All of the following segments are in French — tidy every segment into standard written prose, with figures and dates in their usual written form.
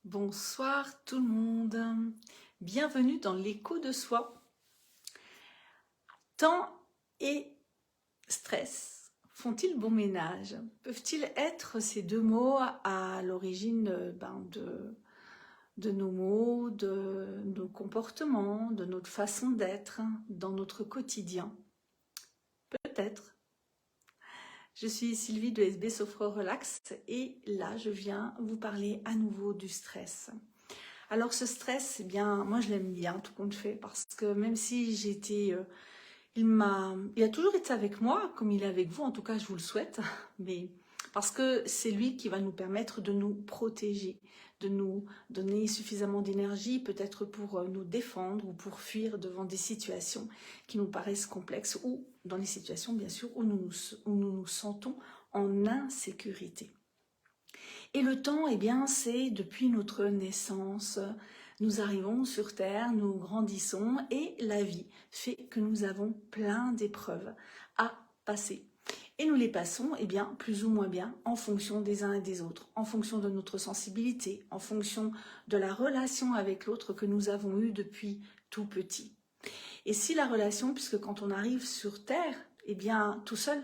Bonsoir tout le monde, bienvenue dans l'écho de soi. Temps et stress font-ils bon ménage? Peuvent-ils être ces deux mots à l'origine de nos mots, de nos comportements, de notre façon d'être dans notre quotidien? Peut-être. Je suis Sylvie de SB Sophro Relax et là je viens vous parler à nouveau du stress. Alors ce stress, eh bien, moi je l'aime bien tout compte fait parce que même si il a toujours été avec moi comme il est avec vous, en tout cas je vous le souhaite, mais parce que c'est lui qui va nous permettre de nous protéger, de nous donner suffisamment d'énergie peut-être pour nous défendre ou pour fuir devant des situations qui nous paraissent complexes ou dans les situations bien sûr où nous nous sentons en insécurité. Et le temps, eh bien, c'est depuis notre naissance. Nous arrivons sur Terre, nous grandissons et la vie fait que nous avons plein d'épreuves à passer. Et nous les passons, eh bien, plus ou moins bien en fonction des uns et des autres, en fonction de notre sensibilité, en fonction de la relation avec l'autre que nous avons eue depuis tout petit. Et si la relation, puisque quand on arrive sur Terre, eh bien, tout seul,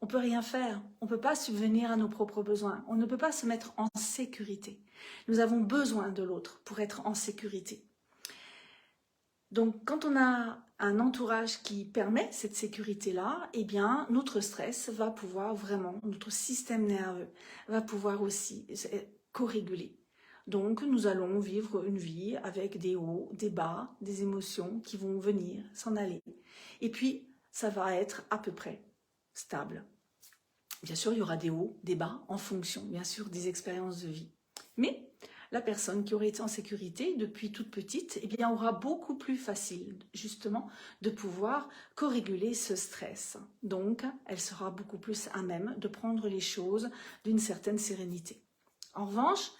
on ne peut rien faire, on ne peut pas subvenir à nos propres besoins, on ne peut pas se mettre en sécurité. Nous avons besoin de l'autre pour être en sécurité. Donc quand on a un entourage qui permet cette sécurité-là, eh bien notre stress va pouvoir vraiment, notre système nerveux va pouvoir aussi co-réguler. Donc nous allons vivre une vie avec des hauts, des bas, des émotions qui vont venir, s'en aller. Et puis ça va être à peu près stable. Bien sûr, il y aura des hauts, des bas, en fonction, bien sûr, des expériences de vie. Mais la personne qui aurait été en sécurité depuis toute petite, eh bien, aura beaucoup plus facile, justement, de pouvoir co-réguler ce stress. Donc, elle sera beaucoup plus à même de prendre les choses d'une certaine sérénité. En revanche,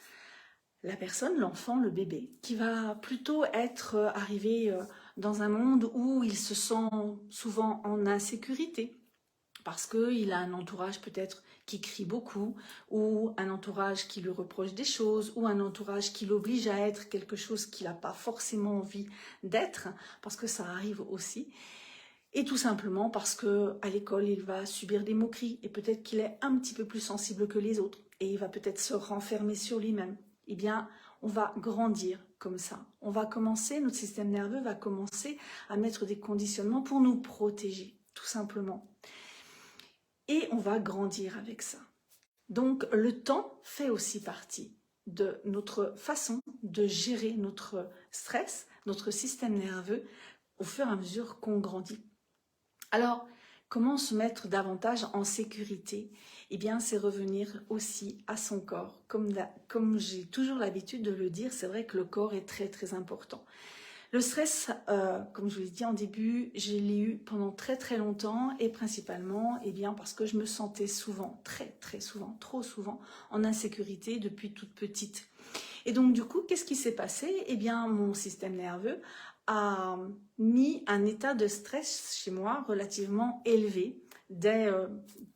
la personne, l'enfant, le bébé, qui va plutôt être arrivé dans un monde où il se sent souvent en insécurité, parce qu'il a un entourage peut-être qui crie beaucoup, ou un entourage qui lui reproche des choses, ou un entourage qui l'oblige à être quelque chose qu'il n'a pas forcément envie d'être, parce que ça arrive aussi. Et tout simplement parce qu'à l'école, il va subir des moqueries, et peut-être qu'il est un petit peu plus sensible que les autres, et il va peut-être se renfermer sur lui-même. Eh bien, on va grandir comme ça. On va commencer, notre système nerveux va commencer à mettre des conditionnements pour nous protéger, tout simplement. Et on va grandir avec ça. Donc le temps fait aussi partie de notre façon de gérer notre stress, notre système nerveux au fur et à mesure qu'on grandit. Alors, comment se mettre davantage en sécurité? Eh bien, c'est revenir aussi à son corps. Comme j'ai toujours l'habitude de le dire, c'est vrai que le corps est très très important. Le stress, comme je vous l'ai dit en début, je l'ai eu pendant très très longtemps et principalement parce que je me sentais souvent, très souvent, trop souvent en insécurité depuis toute petite. Et donc du coup, qu'est-ce qui s'est passé? Eh bien, mon système nerveux a mis un état de stress chez moi relativement élevé dès,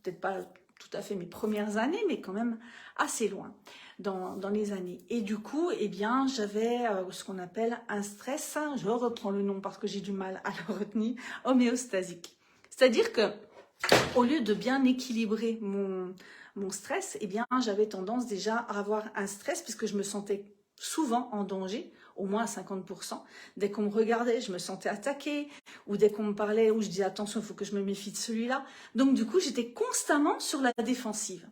peut-être pas tout à fait mes premières années, mais quand même assez loin dans les années. Et du coup, eh bien, j'avais ce qu'on appelle un stress, je reprends le nom parce que j'ai du mal à le retenir, homéostasique. C'est-à-dire que au lieu de bien équilibrer mon stress, eh bien, j'avais tendance déjà à avoir un stress puisque je me sentais souvent en danger, au moins à 50%. Dès qu'on me regardait, je me sentais attaquée, ou dès qu'on me parlait, où je disais attention, il faut que je me méfie de celui-là. Donc du coup, j'étais constamment sur la défensive.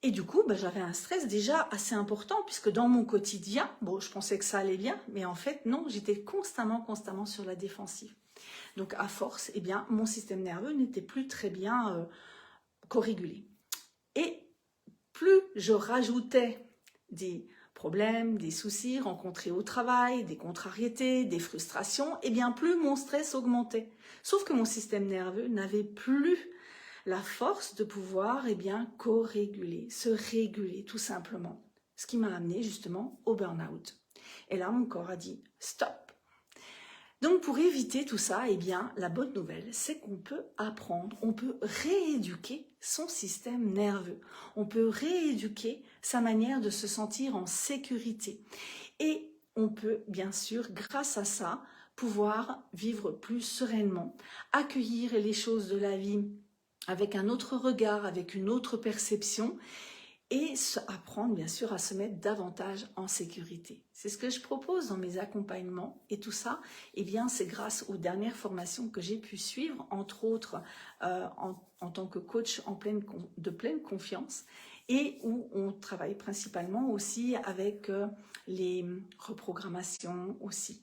Et du coup, j'avais un stress déjà assez important, puisque dans mon quotidien, bon, je pensais que ça allait bien, mais en fait, non, j'étais constamment sur la défensive. Donc, à force, eh bien, mon système nerveux n'était plus très bien co-régulé. Et plus je rajoutais des problèmes, des soucis rencontrés au travail, des contrariétés, des frustrations, eh bien, plus mon stress augmentait. Sauf que mon système nerveux n'avait plus la force de pouvoir co-réguler, se réguler tout simplement. Ce qui m'a amené justement au burn-out. Et là, mon corps a dit stop. Donc pour éviter tout ça, eh bien, la bonne nouvelle, c'est qu'on peut apprendre, on peut rééduquer son système nerveux. On peut rééduquer sa manière de se sentir en sécurité. Et on peut, bien sûr, grâce à ça, pouvoir vivre plus sereinement, accueillir les choses de la vie avec un autre regard, avec une autre perception, et apprendre bien sûr à se mettre davantage en sécurité. C'est ce que je propose dans mes accompagnements, et tout ça, eh bien, c'est grâce aux dernières formations que j'ai pu suivre, entre autres en tant que coach de pleine confiance, et où on travaille principalement aussi avec les reprogrammations aussi.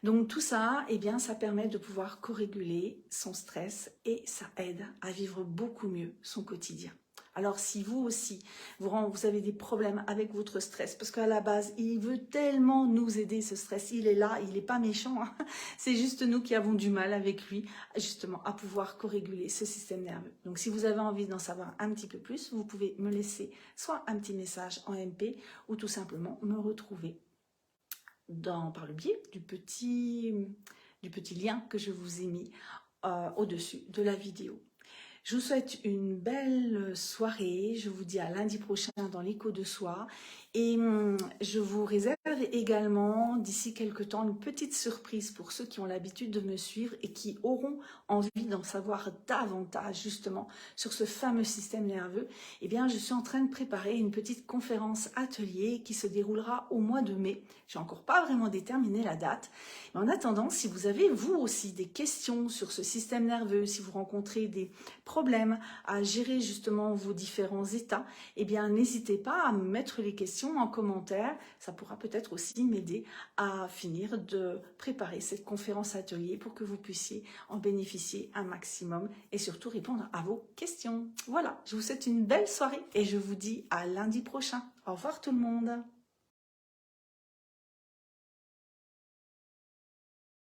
Donc tout ça, eh bien, ça permet de pouvoir co-réguler son stress et ça aide à vivre beaucoup mieux son quotidien. Alors si vous aussi, vous avez des problèmes avec votre stress, parce qu'à la base, il veut tellement nous aider ce stress, il est là, il n'est pas méchant, hein. C'est juste nous qui avons du mal avec lui, justement, à pouvoir co-réguler ce système nerveux. Donc si vous avez envie d'en savoir un petit peu plus, vous pouvez me laisser soit un petit message en MP, ou tout simplement me retrouver par le biais du petit lien que je vous ai mis au-dessus de la vidéo. Je vous souhaite une belle soirée, je vous dis à lundi prochain dans l'écho de soi et je vous réserve également d'ici quelques temps une petite surprise pour ceux qui ont l'habitude de me suivre et qui auront envie d'en savoir davantage justement sur ce fameux système nerveux. Eh bien, je suis en train de préparer une petite conférence atelier qui se déroulera au mois de mai. Je n'ai encore pas vraiment déterminé la date. Mais en attendant, si vous avez vous aussi des questions sur ce système nerveux, si vous rencontrez des problèmes à gérer justement vos différents états, eh bien n'hésitez pas à me mettre les questions en commentaire. Ça pourra peut-être aussi m'aider à finir de préparer cette conférence atelier pour que vous puissiez en bénéficier un maximum et surtout répondre à vos questions. Voilà, je vous souhaite une belle soirée et je vous dis à lundi prochain. Au revoir tout le monde.